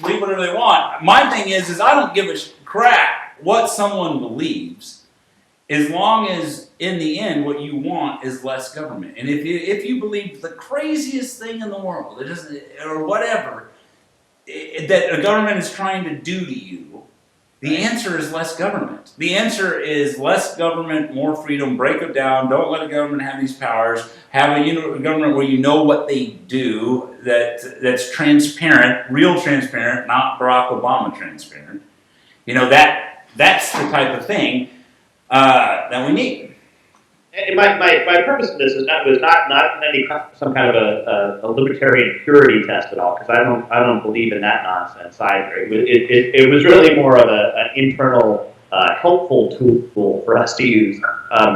believe whatever they want. My thing is I don't give a crap what someone believes, as long as in the end what you want is less government. And if you believe the craziest thing in the world, or whatever, that a government is trying to do to you, the answer is less government. The answer is less government, more freedom, break it down, don't let a government have these powers, have a government where you know what they do, that's transparent, real transparent, not Barack Obama transparent. That's the type of thing that we need. And my purpose of this was not any some kind of a libertarian purity test at all, because I don't believe in that nonsense either. It was really more of an internal helpful tool for us to use.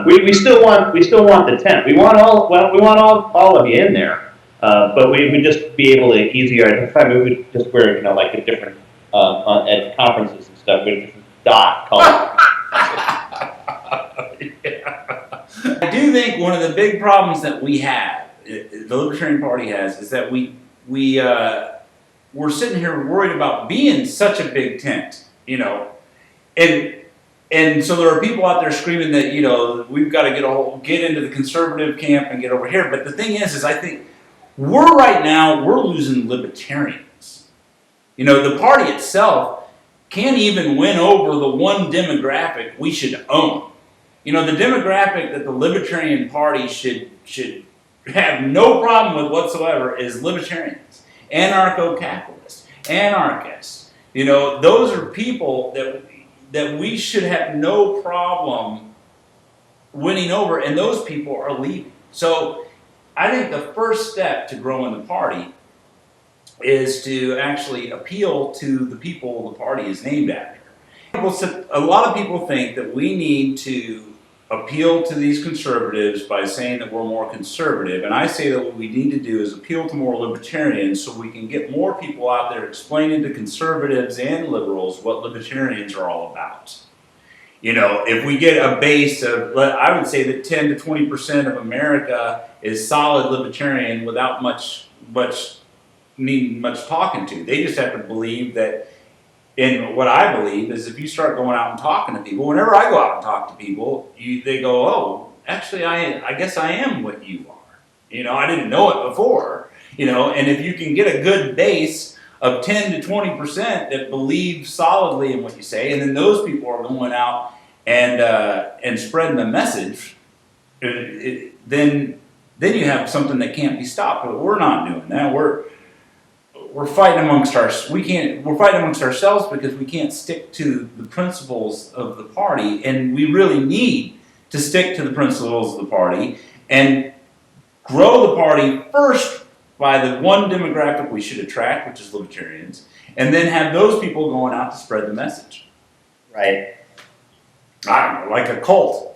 We still want the tent. We want all of you in there, but we would just be able to easier identify. We would just wear like a different at conferences and stuff with a different dot color. I do think one of the big problems that we have, the Libertarian Party has, is that we're sitting here worried about being such a big tent, and so there are people out there screaming that we've got to get into the conservative camp and get over here. But the thing is I think we're losing libertarians. The party itself can't even win over the one demographic we should own. The demographic that the Libertarian Party should have no problem with whatsoever is libertarians, anarcho-capitalists, anarchists. Those are people that we should have no problem winning over, and those people are leaving. So I think the first step to growing the party is to actually appeal to the people the party is named after. A lot of people think that we need to appeal to these conservatives by saying that we're more conservative, and I say that what we need to do is appeal to more libertarians so we can get more people out there explaining to conservatives and liberals what libertarians are all about. If we get a base of, I would say that 10 to 20% of America is solid libertarian without much needing much talking to. They just have to believe that. And what I believe is if you start going out and talking to people, whenever I go out and talk to people, they go, oh, actually, I guess I am what you are. I didn't know it before. And if you can get a good base of 10 to 20% that believe solidly in what you say, and then those people are going out and spreading the message, then you have something that can't be stopped. But we're not doing that. We're fighting amongst ourselves because we can't stick to the principles of the party, and we really need to stick to the principles of the party and grow the party first by the one demographic we should attract, which is libertarians, and then have those people going out to spread the message. Right. I don't know, like a cult.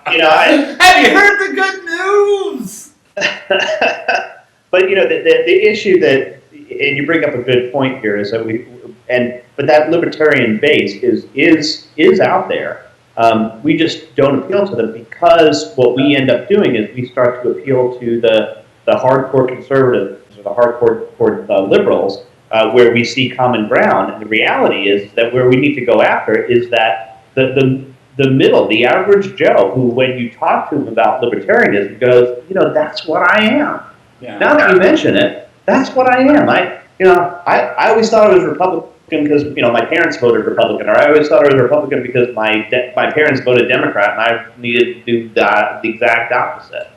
Have you heard the good news? But the issue that, and you bring up a good point here, is that but that libertarian base is out there. We just don't appeal to them because what we end up doing is we start to appeal to the hardcore conservatives or the hardcore liberals, where we see common ground. And the reality is that where we need to go after is that the middle, the average Joe, who when you talk to him about libertarianism goes, that's what I am. Yeah. Now that you mention it, that's what I am. I always thought I was Republican because my parents voted Republican, or I always thought I was Republican because my parents voted Democrat, and I needed to do the exact opposite.